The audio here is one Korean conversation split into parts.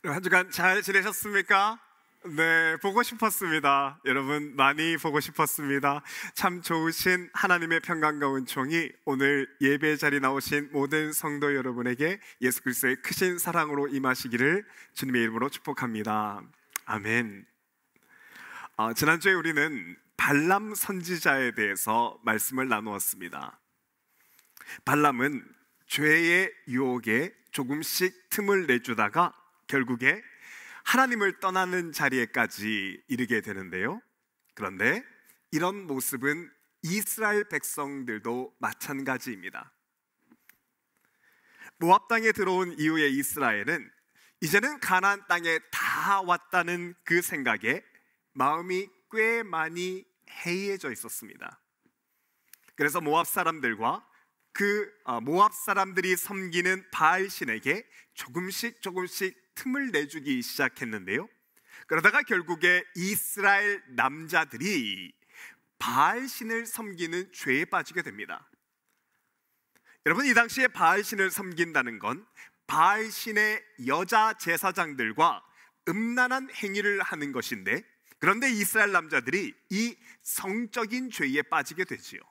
한 주간 잘 지내셨습니까? 네, 보고 싶었습니다. 여러분 많이 보고 싶었습니다. 참 좋으신 하나님의 평강과 은총이 오늘 예배 자리에 나오신 모든 성도 여러분에게 예수 그리스도의 크신 사랑으로 임하시기를 주님의 이름으로 축복합니다. 아멘. 지난주에 우리는 발람 선지자에 대해서 말씀을 나누었습니다. 발람은 죄의 유혹에 조금씩 틈을 내주다가 결국에 하나님을 떠나는 자리에까지 이르게 되는데요. 그런데 이런 모습은 이스라엘 백성들도 마찬가지입니다. 모압 땅에 들어온 이후에 이스라엘은 이제는 가나안 땅에 다 왔다는 그 생각에 마음이 꽤 많이 해이해져 있었습니다. 그래서 모압 사람들과 모압 사람들이 섬기는 바알 신에게 조금씩 틈을 내주기 시작했는데요. 그러다가 결국에 이스라엘 남자들이 바알 신을 섬기는 죄에 빠지게 됩니다. 여러분, 이 당시에 바알 신을 섬긴다는 건 바알 신의 여자 제사장들과 음란한 행위를 하는 것인데, 그런데 이스라엘 남자들이 이 성적인 죄에 빠지게 되지요.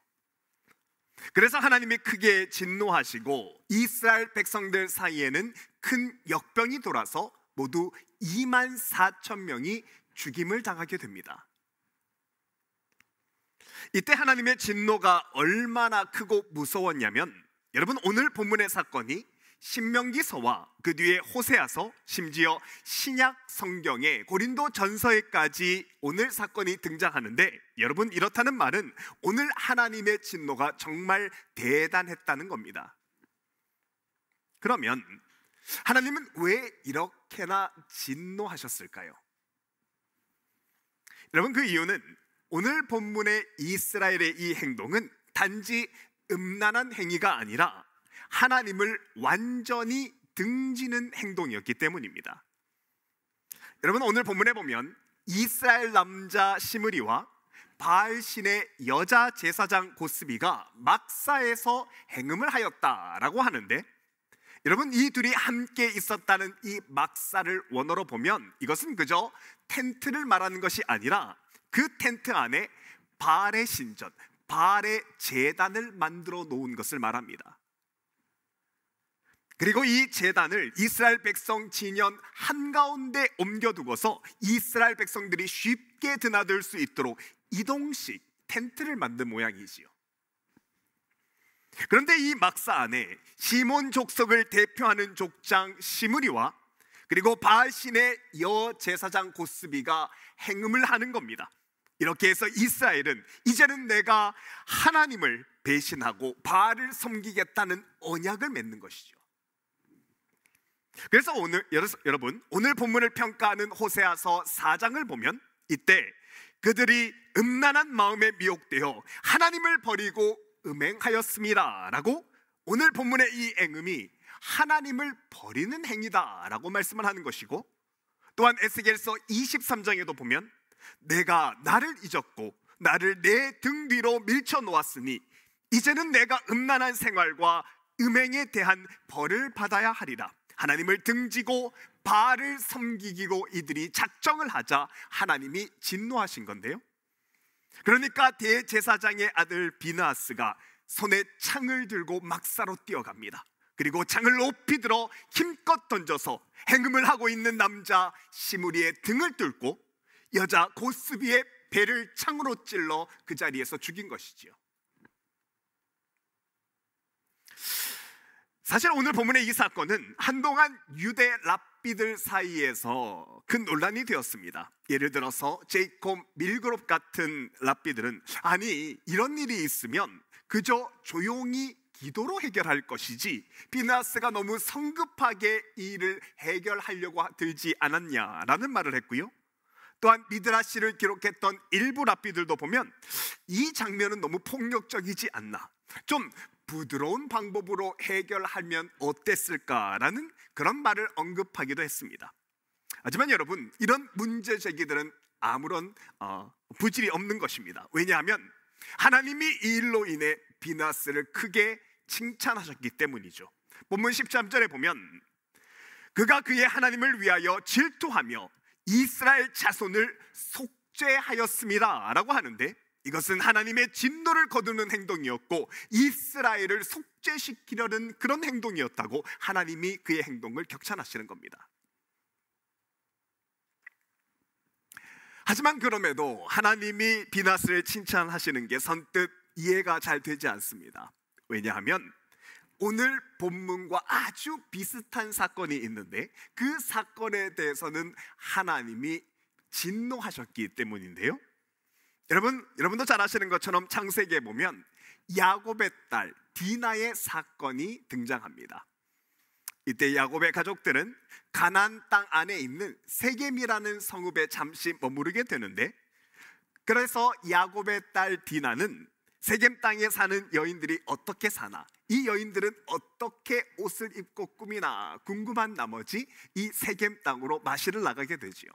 그래서 하나님이 크게 진노하시고 이스라엘 백성들 사이에는 큰 역병이 돌아서 모두 24,000명이 죽임을 당하게 됩니다. 이때 하나님의 진노가 얼마나 크고 무서웠냐면, 여러분, 오늘 본문의 사건이 신명기서와 그 뒤에 호세아서, 심지어 신약 성경의 고린도 전서에까지 오늘 사건이 등장하는데, 여러분, 이렇다는 말은 오늘 하나님의 진노가 정말 대단했다는 겁니다. 그러면 하나님은 왜 이렇게나 진노하셨을까요? 여러분, 그 이유는 오늘 본문의 이스라엘의 이 행동은 단지 음란한 행위가 아니라 하나님을 완전히 등지는 행동이었기 때문입니다. 여러분, 오늘 본문에 보면 이스라엘 남자 시므리와 바알 신의 여자 제사장 고스비가 막사에서 행음을 하였다라고 하는데, 여러분, 이 둘이 함께 있었다는 이 막사를 원어로 보면 이것은 그저 텐트를 말하는 것이 아니라 그 텐트 안에 바알의 신전, 바알의 제단을 만들어 놓은 것을 말합니다. 그리고 이 제단을 이스라엘 백성 진영 한가운데 옮겨두고서 이스라엘 백성들이 쉽게 드나들 수 있도록 이동식 텐트를 만든 모양이지요. 그런데 이 막사 안에 시몬 족속을 대표하는 족장 시므리와 그리고 바알 신의 여제사장 고스비가 행음을 하는 겁니다. 이렇게 해서 이스라엘은 이제는 내가 하나님을 배신하고 바알을 섬기겠다는 언약을 맺는 것이죠. 그래서 여러분, 오늘 본문을 평가하는 호세아서 4장을 보면 이때 그들이 음란한 마음에 미혹되어 하나님을 버리고 음행하였습니다 라고, 오늘 본문의 이 행음이 하나님을 버리는 행위다 라고 말씀을 하는 것이고, 또한 에스겔서 23장에도 보면 내가 나를 잊었고 나를 내 등 뒤로 밀쳐 놓았으니 이제는 내가 음란한 생활과 음행에 대한 벌을 받아야 하리라. 하나님을 등지고 바알을 섬기기로 이들이 작정을 하자 하나님이 진노하신 건데요. 그러니까 대제사장의 아들 비느하스가 손에 창을 들고 막사로 뛰어갑니다. 그리고 창을 높이 들어 힘껏 던져서 행음을 하고 있는 남자 시므리의 등을 뚫고 여자 고스비의 배를 창으로 찔러 그 자리에서 죽인 것이지요. 사실 오늘 본문의 이 사건은 한동안 유대 랍비들 사이에서 큰 논란이 되었습니다. 예를 들어서 제이콥 밀그롭 같은 랍비들은, 아니, 이런 일이 있으면 그저 조용히 기도로 해결할 것이지 비느하스가 너무 성급하게 이 일을 해결하려고 들지 않았냐라는 말을 했고요. 또한 미드라시를 기록했던 일부 랍비들도 보면 이 장면은 너무 폭력적이지 않나, 좀 부드러운 방법으로 해결하면 어땠을까라는 그런 말을 언급하기도 했습니다. 하지만 여러분, 이런 문제 제기들은 아무런 부질이 없는 것입니다. 왜냐하면 하나님이 이 일로 인해 비느하스를 크게 칭찬하셨기 때문이죠. 본문 13절에 보면 그가 그의 하나님을 위하여 질투하며 이스라엘 자손을 속죄하였습니다 라고 하는데, 이것은 하나님의 진노를 거두는 행동이었고 이스라엘을 속죄시키려는 그런 행동이었다고 하나님이 그의 행동을 격찬하시는 겁니다. 하지만 그럼에도 하나님이 비나스를 칭찬하시는 게 선뜻 이해가 잘 되지 않습니다. 왜냐하면 오늘 본문과 아주 비슷한 사건이 있는데 그 사건에 대해서는 하나님이 진노하셨기 때문인데요. 여러분도 잘 아시는 것처럼 창세기에 보면 야곱의 딸 디나의 사건이 등장합니다. 이때 야곱의 가족들은 가나안 땅 안에 있는 세겜이라는 성읍에 잠시 머무르게 되는데, 그래서 야곱의 딸 디나는 세겜 땅에 사는 여인들이 어떻게 사나, 이 여인들은 어떻게 옷을 입고 꾸미나 궁금한 나머지 이 세겜 땅으로 마시러 나가게 되지요.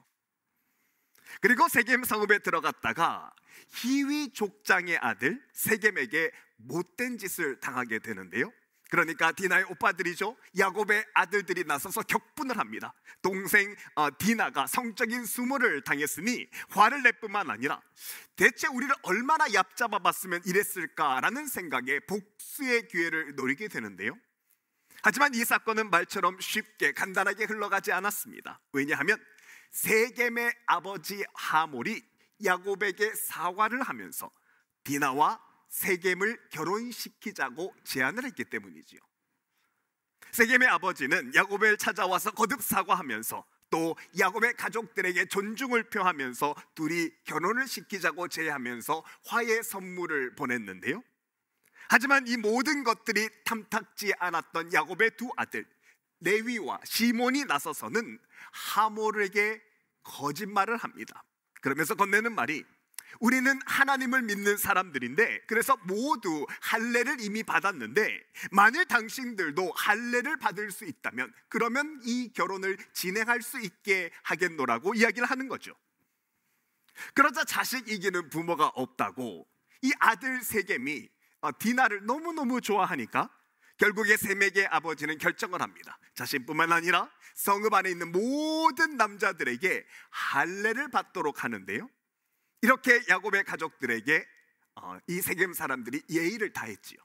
그리고 세겜 성읍에 들어갔다가 히위 족장의 아들 세겜에게 못된 짓을 당하게 되는데요. 그러니까 디나의 오빠들이죠, 야곱의 아들들이 나서서 격분을 합니다. 동생 디나가 성적인 수모를 당했으니 화를 낼 뿐만 아니라 대체 우리를 얼마나 얕잡아봤으면 이랬을까라는 생각에 복수의 기회를 노리게 되는데요. 하지만 이 사건은 말처럼 쉽게 간단하게 흘러가지 않았습니다. 왜냐하면 세겜의 아버지 하몰이 야곱에게 사과를 하면서 디나와 세겜을 결혼시키자고 제안을 했기 때문이지요. 세겜의 아버지는 야곱을 찾아와서 거듭 사과하면서 또 야곱의 가족들에게 존중을 표하면서 둘이 결혼을 시키자고 제의하면서 화해 선물을 보냈는데요. 하지만 이 모든 것들이 탐탁지 않았던 야곱의 두 아들 레위와 시몬이 나서서는 하몰에게 거짓말을 합니다. 그러면서 건네는 말이, 우리는 하나님을 믿는 사람들인데 그래서 모두 할례를 이미 받았는데 만일 당신들도 할례를 받을 수 있다면 그러면 이 결혼을 진행할 수 있게 하겠노라고 이야기를 하는 거죠. 그러자 자식 이기는 부모가 없다고 이 아들 세겜이 디나를 너무너무 좋아하니까 결국에 세겜의 아버지는 결정을 합니다. 자신뿐만 아니라 성읍 안에 있는 모든 남자들에게 할례를 받도록 하는데요. 이렇게 야곱의 가족들에게 이 세겜 사람들이 예의를 다했지요.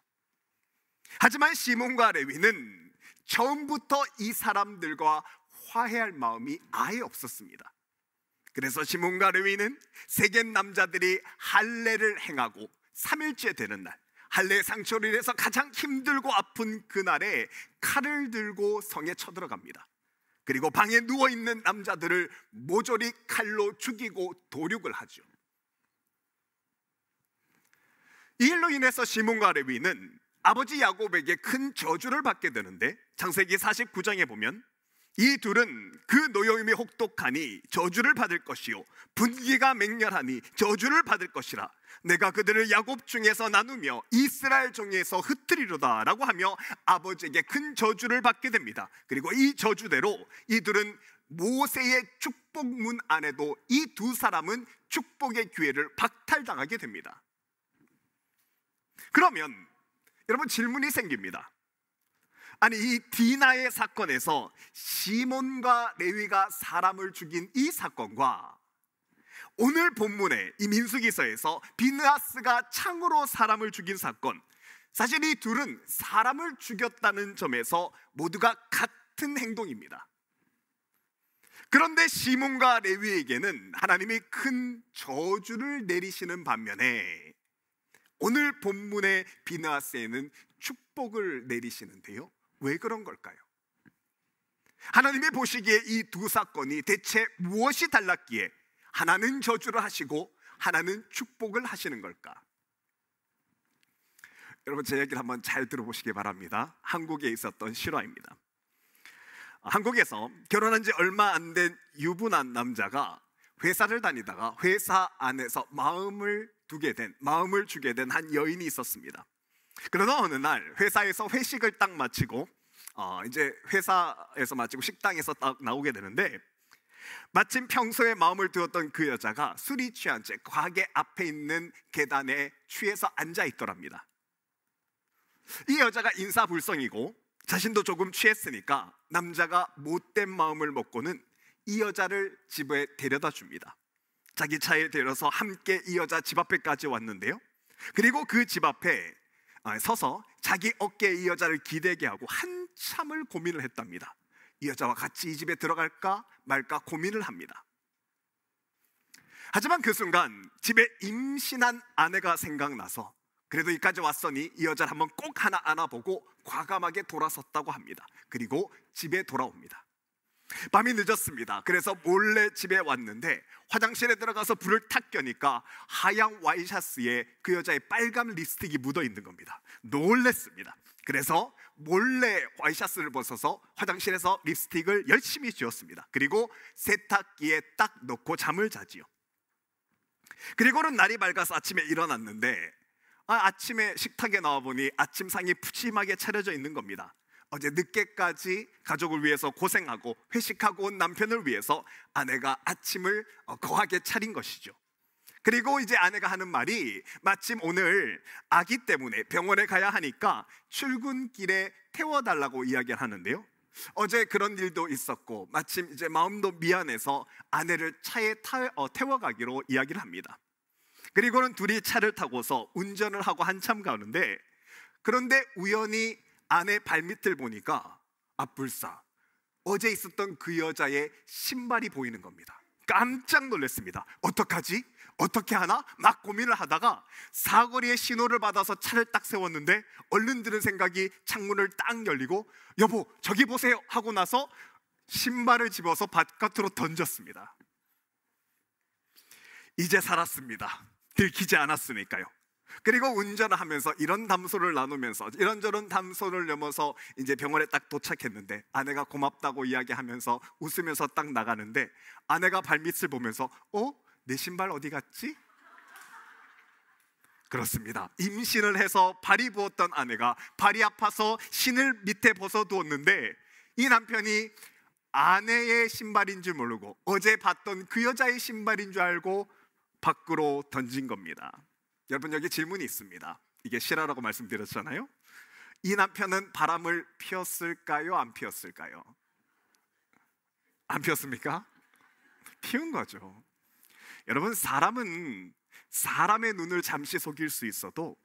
하지만 시몬과 레위는 처음부터 이 사람들과 화해할 마음이 아예 없었습니다. 그래서 시몬과 레위는 세겜 남자들이 할례를 행하고 3일째 되는 날, 할례 상초를 해서 가장 힘들고 아픈 그날에 칼을 들고 성에 쳐들어갑니다. 그리고 방에 누워있는 남자들을 모조리 칼로 죽이고 도륙을 하죠. 이 일로 인해서 시몬과 레위는 아버지 야곱에게 큰 저주를 받게 되는데, 창세기 49장에 보면 이 둘은 그 노여움이 혹독하니 저주를 받을 것이요 분기가 맹렬하니 저주를 받을 것이라. 내가 그들을 야곱 중에서 나누며 이스라엘 중에서 흩트리로다 라고 하며 아버지에게 큰 저주를 받게 됩니다. 그리고 이 저주대로 이들은 모세의 축복문 안에도 이 두 사람은 축복의 기회를 박탈당하게 됩니다. 그러면 여러분 질문이 생깁니다. 아니, 이 디나의 사건에서 시몬과 레위가 사람을 죽인 이 사건과 오늘 본문의 이 민수기서에서 비느하스가 창으로 사람을 죽인 사건, 사실 이 둘은 사람을 죽였다는 점에서 모두가 같은 행동입니다. 그런데 시몬과 레위에게는 하나님이 큰 저주를 내리시는 반면에 오늘 본문의 비느하스에는 축복을 내리시는데요. 왜 그런 걸까요? 하나님이 보시기에 이 두 사건이 대체 무엇이 달랐기에 하나는 저주를 하시고 하나는 축복을 하시는 걸까? 여러분, 제 얘기를 한번 잘 들어보시기 바랍니다. 한국에 있었던 실화입니다. 한국에서 결혼한 지 얼마 안 된 유부남 남자가 회사를 다니다가 회사 안에서 마음을 주게 된 한 여인이 있었습니다. 그러나 어느 날 회사에서 회식을 딱 마치고 이제 회사에서 마치고 식당에서 딱 나오게 되는데, 마침 평소에 마음을 두었던 그 여자가 술이 취한 채 가게 앞에 있는 계단에 취해서 앉아 있더랍니다. 이 여자가 인사불성이고 자신도 조금 취했으니까 남자가 못된 마음을 먹고는 이 여자를 집에 데려다 줍니다. 자기 차에 데려서 함께 이 여자 집 앞에까지 왔는데요, 그리고 그 집 앞에 서서 자기 어깨에 이 여자를 기대게 하고 한참을 고민을 했답니다. 이 여자와 같이 이 집에 들어갈까 말까 고민을 합니다. 하지만 그 순간 집에 임신한 아내가 생각나서 그래도 여기까지 왔으니 이 여자를 한번 꼭 하나 안아보고 과감하게 돌아섰다고 합니다. 그리고 집에 돌아옵니다. 밤이 늦었습니다. 그래서 몰래 집에 왔는데 화장실에 들어가서 불을 탁 켜니까 하얀 와이셔츠에 그 여자의 빨간 립스틱이 묻어 있는 겁니다. 놀랬습니다. 그래서 몰래 와이셔츠를 벗어서 화장실에서 립스틱을 열심히 지웠습니다. 그리고 세탁기에 딱 넣고 잠을 자지요. 그리고는 날이 밝아서 아침에 일어났는데 아침에 식탁에 나와보니 아침상이 푸짐하게 차려져 있는 겁니다. 어제 늦게까지 가족을 위해서 고생하고 회식하고 온 남편을 위해서 아내가 아침을 거하게 차린 것이죠. 그리고 이제 아내가 하는 말이 마침 오늘 아기 때문에 병원에 가야 하니까 출근길에 태워달라고 이야기를 하는데요, 어제 그런 일도 있었고 마침 이제 마음도 미안해서 아내를 차에 태워가기로 이야기를 합니다. 그리고는 둘이 차를 타고서 운전을 하고 한참 가는데, 그런데 우연히 아내 발밑을 보니까 불사 어제 있었던 그 여자의 신발이 보이는 겁니다. 깜짝 놀랐습니다. 어떡하지? 어떻게 하나? 막 고민을 하다가 사거리에 신호를 받아서 차를 딱 세웠는데 얼른 드는 생각이 창문을 딱 열리고 여보 저기 보세요 하고 나서 신발을 집어서 바깥으로 던졌습니다. 이제 살았습니다. 들키지 않았으니까요. 그리고 운전을 하면서 이런 담소를 나누면서 이런저런 담소를 넘어서 이제 병원에 딱 도착했는데 아내가 고맙다고 이야기하면서 웃으면서 딱 나가는데 아내가 발밑을 보면서 내 신발 어디 갔지? 그렇습니다. 임신을 해서 발이 부었던 아내가 발이 아파서 신을 밑에 벗어두었는데 이 남편이 아내의 신발인 줄 모르고 어제 봤던 그 여자의 신발인 줄 알고 밖으로 던진 겁니다. 여러분 여기 질문이 있습니다. 이게 실화라고 말씀드렸잖아요. 이 남편은 바람을 피웠을까요? 안 피웠을까요? 안 피웠습니까? 피운 거죠. 여러분 사람은 사람의 눈을 잠시 속일 수 있어도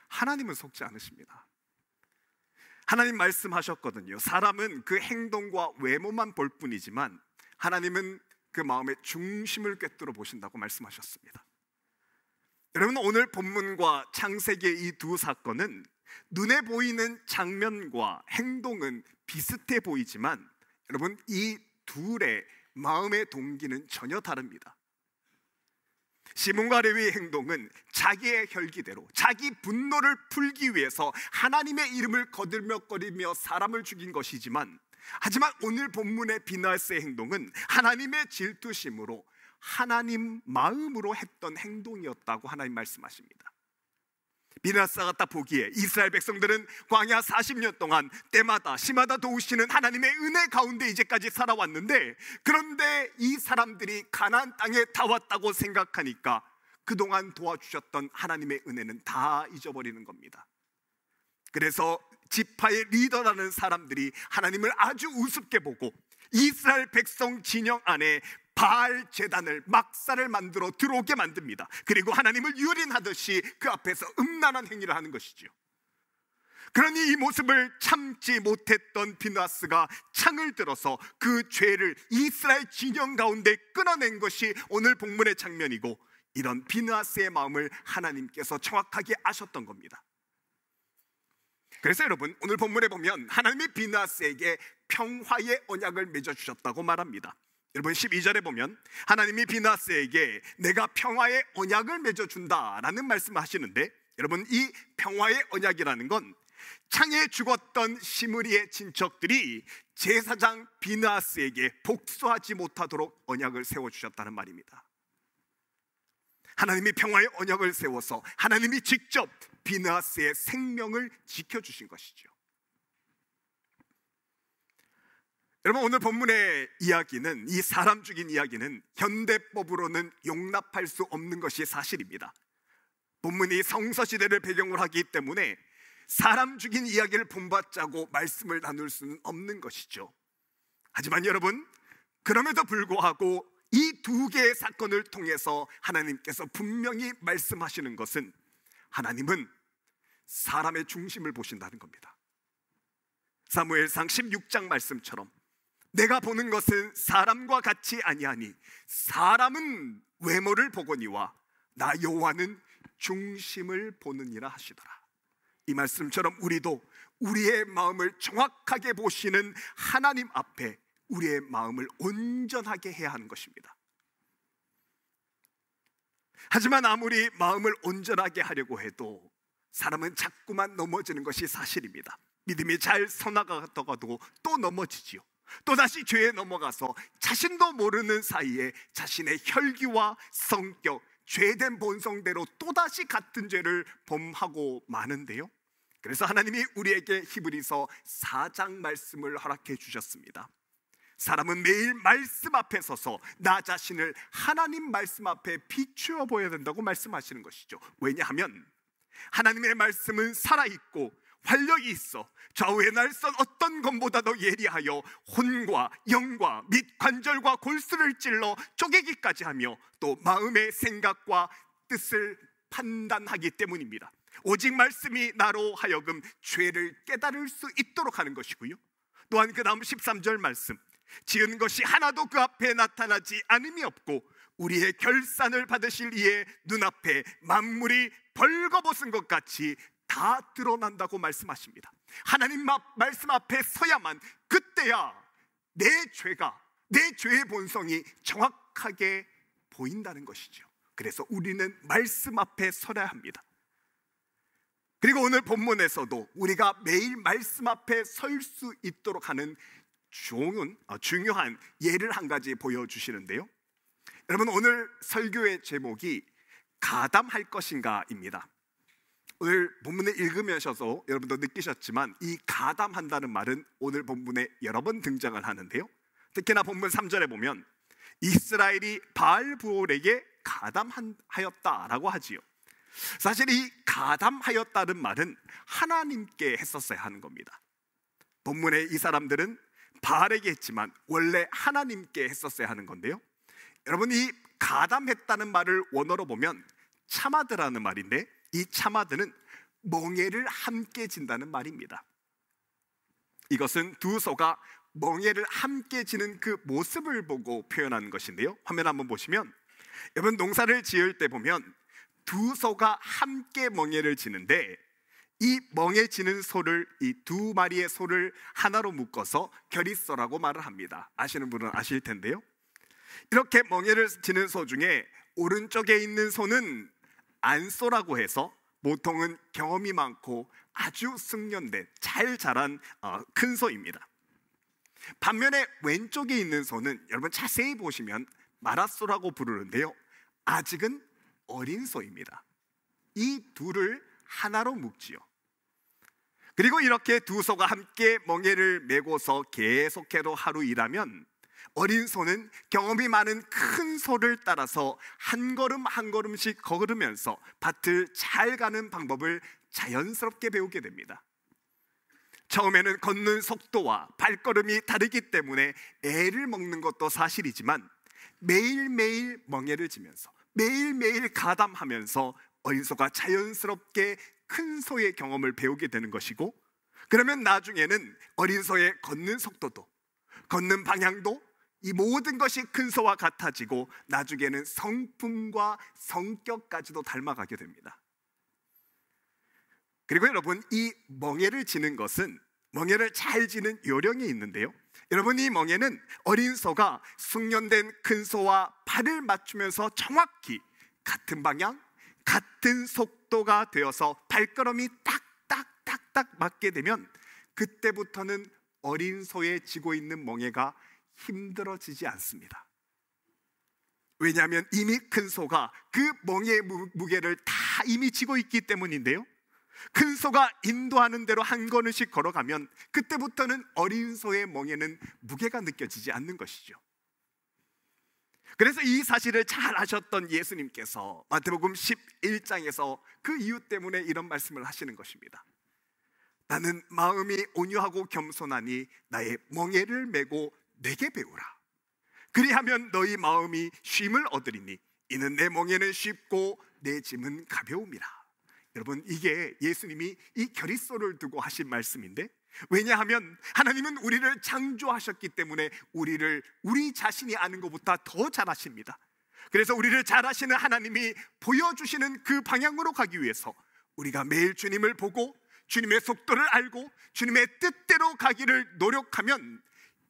하나님은 속지 않으십니다. 하나님 말씀하셨거든요. 사람은 그 행동과 외모만 볼 뿐이지만 하나님은 그 마음의 중심을 꿰뚫어 보신다고 말씀하셨습니다. 여러분 오늘 본문과 창세기의 이 두 사건은 눈에 보이는 장면과 행동은 비슷해 보이지만 여러분 이 둘의 마음의 동기는 전혀 다릅니다. 시몬과 레위의 행동은 자기의 혈기대로 자기 분노를 풀기 위해서 하나님의 이름을 거들먹거리며 사람을 죽인 것이지만, 하지만 오늘 본문의 비나스의 행동은 하나님의 질투심으로 하나님 마음으로 했던 행동이었다고 하나님 말씀하십니다. 비나스가 딱 보기에 이스라엘 백성들은 광야 40년 동안 때마다 시마다 도우시는 하나님의 은혜 가운데 이제까지 살아왔는데, 그런데 이 사람들이 가나안 땅에 다 왔다고 생각하니까 그동안 도와주셨던 하나님의 은혜는 다 잊어버리는 겁니다. 그래서 지파의 리더라는 사람들이 하나님을 아주 우습게 보고 이스라엘 백성 진영 안에 바알 제단을 막사를 만들어 들어오게 만듭니다. 그리고 하나님을 유린하듯이 그 앞에서 음란한 행위를 하는 것이지요. 그러니 이 모습을 참지 못했던 비나스가 창을 들어서 그 죄를 이스라엘 진영 가운데 끊어낸 것이 오늘 본문의 장면이고, 이런 비나스의 마음을 하나님께서 정확하게 아셨던 겁니다. 그래서 여러분 오늘 본문에 보면 하나님이 비나스에게 평화의 언약을 맺어주셨다고 말합니다. 여러분 12절에 보면 하나님이 비나스에게 내가 평화의 언약을 맺어준다라는 말씀을 하시는데, 여러분 이 평화의 언약이라는 건 창에 죽었던 시므리의 친척들이 제사장 비나스에게 복수하지 못하도록 언약을 세워주셨다는 말입니다. 하나님이 평화의 언약을 세워서 하나님이 직접 비나스의 생명을 지켜주신 것이죠. 여러분 오늘 본문의 이야기는, 이 사람 죽인 이야기는 현대법으로는 용납할 수 없는 것이 사실입니다. 본문이 성서시대를 배경으로 하기 때문에 사람 죽인 이야기를 본받자고 말씀을 나눌 수는 없는 것이죠. 하지만 여러분, 그럼에도 불구하고 이 두 개의 사건을 통해서 하나님께서 분명히 말씀하시는 것은 하나님은 사람의 중심을 보신다는 겁니다. 사무엘상 16장 말씀처럼 내가 보는 것은 사람과 같이 아니하니 사람은 외모를 보거니와 나 여호와는 중심을 보느니라 하시더라. 이 말씀처럼 우리도 우리의 마음을 정확하게 보시는 하나님 앞에 우리의 마음을 온전하게 해야 하는 것입니다. 하지만 아무리 마음을 온전하게 하려고 해도 사람은 자꾸만 넘어지는 것이 사실입니다. 믿음이 잘 서나가다가도 또 넘어지지요. 또다시 죄에 넘어가서 자신도 모르는 사이에 자신의 혈기와 성격, 죄된 본성대로 또다시 같은 죄를 범하고 마는데요. 그래서 하나님이 우리에게 히브리서 4장 말씀을 허락해 주셨습니다. 사람은 매일 말씀 앞에 서서 나 자신을 하나님 말씀 앞에 비추어 보여야 된다고 말씀하시는 것이죠. 왜냐하면 하나님의 말씀은 살아있고 활력이 있어 좌우의 날선 어떤 것보다도 예리하여 혼과 영과 및 관절과 골수를 찔러 쪼개기까지 하며 또 마음의 생각과 뜻을 판단하기 때문입니다. 오직 말씀이 나로 하여금 죄를 깨달을 수 있도록 하는 것이고요. 또한 그 다음 13절 말씀, 지은 것이 하나도 그 앞에 나타나지 않음이 없고 우리의 결산을 받으실 이의 눈앞에 만물이 벌거벗은 것 같이 다 드러난다고 말씀하십니다. 하나님 말씀 앞에 서야만 그때야 내 죄의 본성이 정확하게 보인다는 것이죠. 그래서 우리는 말씀 앞에 서야 합니다. 그리고 오늘 본문에서도 우리가 매일 말씀 앞에 설 수 있도록 하는 중요한 예를 한 가지 보여주시는데요. 여러분, 오늘 설교의 제목이 가담할 것인가입니다. 오늘 본문을 읽으면서도 여러분도 느끼셨지만 이 가담한다는 말은 오늘 본문에 여러 번 등장을 하는데요. 특히나 본문 3절에 보면 이스라엘이 바알브올에게 가담하였다라고 하지요. 사실 이 가담하였다는 말은 하나님께 했었어야 하는 겁니다. 본문에 이 사람들은 바알에게 했지만 원래 하나님께 했었어야 하는 건데요. 여러분, 이 가담했다는 말을 원어로 보면 차마드라는 말인데 이 차마드는 멍에를 함께 진다는 말입니다. 이것은 두 소가 멍에를 함께 지는 그 모습을 보고 표현하는 것인데요. 화면 한번 보시면 여러분, 농사를 지을 때 보면 두 소가 함께 멍에를 지는데 이 멍에 지는 소를, 이 두 마리의 소를 하나로 묶어서 결의소라고 말을 합니다. 아시는 분은 아실 텐데요. 이렇게 멍에를 지는 소 중에 오른쪽에 있는 소는 안소라고 해서 보통은 경험이 많고 아주 숙련된 잘 자란 큰 소입니다. 반면에 왼쪽에 있는 소는 여러분 자세히 보시면 마라소라고 부르는데요. 아직은 어린 소입니다. 이 둘을 하나로 묶지요. 그리고 이렇게 두 소가 함께 멍에를 메고서 계속해도 하루 일하면 어린 소는 경험이 많은 큰 소를 따라서 한 걸음 한 걸음씩 걸으면서 밭을 잘 가는 방법을 자연스럽게 배우게 됩니다. 처음에는 걷는 속도와 발걸음이 다르기 때문에 애를 먹는 것도 사실이지만 매일매일 멍에를 지면서 매일매일 가담하면서 어린 소가 자연스럽게 큰 소의 경험을 배우게 되는 것이고, 그러면 나중에는 어린 소의 걷는 속도도 걷는 방향도 이 모든 것이 큰 소와 같아지고 나중에는 성품과 성격까지도 닮아가게 됩니다. 그리고 여러분, 이 멍에를 지는 것은 멍에를 잘 지는 요령이 있는데요. 여러분, 이 멍에는 어린 소가 숙련된 큰 소와 발을 맞추면서 정확히 같은 방향, 같은 속도가 되어서 발걸음이 딱딱딱딱 맞게 되면 그때부터는 어린 소에 지고 있는 멍에가 힘들어지지 않습니다. 왜냐하면 이미 큰 소가 그 멍에의 무게를 다 이미 지고 있기 때문인데요. 큰 소가 인도하는 대로 한 걸음씩 걸어가면 그때부터는 어린 소의 멍에는 무게가 느껴지지 않는 것이죠. 그래서 이 사실을 잘 아셨던 예수님께서 마태복음 11장에서 그 이유 때문에 이런 말씀을 하시는 것입니다. 나는 마음이 온유하고 겸손하니 나의 멍에를 메고 내게 배우라. 그리하면 너희 마음이 쉼을 얻으리니 이는 내 멍에는 쉽고 내 짐은 가벼움이라. 여러분, 이게 예수님이 이 결의소를 두고 하신 말씀인데, 왜냐하면 하나님은 우리를 창조하셨기 때문에 우리 자신이 아는 것보다 더 잘 아십니다. 그래서 우리를 잘 아시는 하나님이 보여주시는 그 방향으로 가기 위해서 우리가 매일 주님을 보고 주님의 속도를 알고 주님의 뜻대로 가기를 노력하면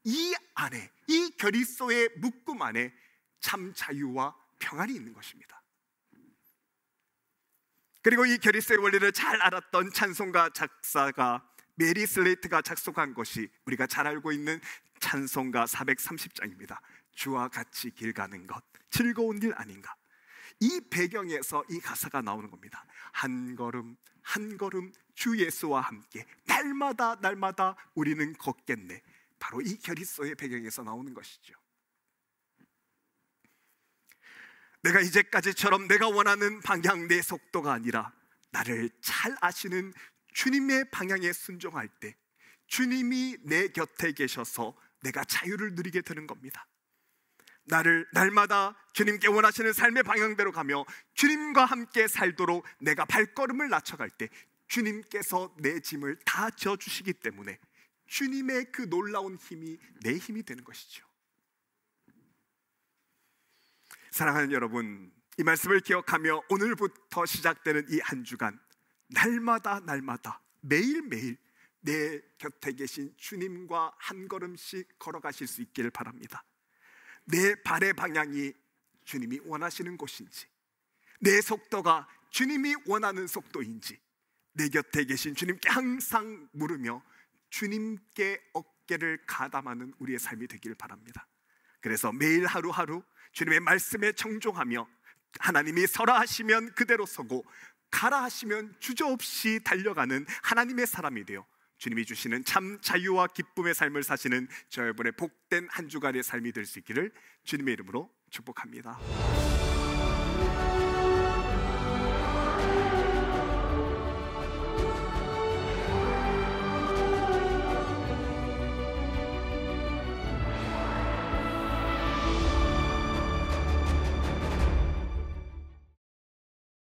이 안에, 이 결의소의 묶음 안에 참 자유와 평안이 있는 것입니다. 그리고 이 결의소의 원리를 잘 알았던 찬송가 작사가 메리 슬레이트가 작곡한 것이 우리가 잘 알고 있는 찬송가 430장입니다. 주와 같이 길 가는 것 즐거운 일 아닌가. 이 배경에서 이 가사가 나오는 겁니다. 한 걸음 한 걸음 주 예수와 함께 날마다 날마다 우리는 걷겠네. 바로 이 결의소의 배경에서 나오는 것이죠. 내가 이제까지처럼 내가 원하는 방향, 내 속도가 아니라 나를 잘 아시는 주님의 방향에 순종할 때 주님이 내 곁에 계셔서 내가 자유를 누리게 되는 겁니다. 날마다 주님께 원하시는 삶의 방향대로 가며 주님과 함께 살도록 내가 발걸음을 낮춰갈 때 주님께서 내 짐을 다 져주시기 때문에 주님의 그 놀라운 힘이 내 힘이 되는 것이죠. 사랑하는 여러분, 이 말씀을 기억하며 오늘부터 시작되는 이 한 주간 날마다 날마다 매일매일 내 곁에 계신 주님과 한 걸음씩 걸어가실 수 있기를 바랍니다. 내 발의 방향이 주님이 원하시는 곳인지, 내 속도가 주님이 원하는 속도인지 내 곁에 계신 주님께 항상 물으며 주님께 어깨를 가담하는 우리의 삶이 되기를 바랍니다. 그래서 매일 하루하루 주님의 말씀에 청종하며 하나님이 서라 하시면 그대로 서고 가라 하시면 주저없이 달려가는 하나님의 사람이 되어 주님이 주시는 참 자유와 기쁨의 삶을 사시는 저 여러분의 복된 한 주간의 삶이 될 수 있기를 주님의 이름으로 축복합니다.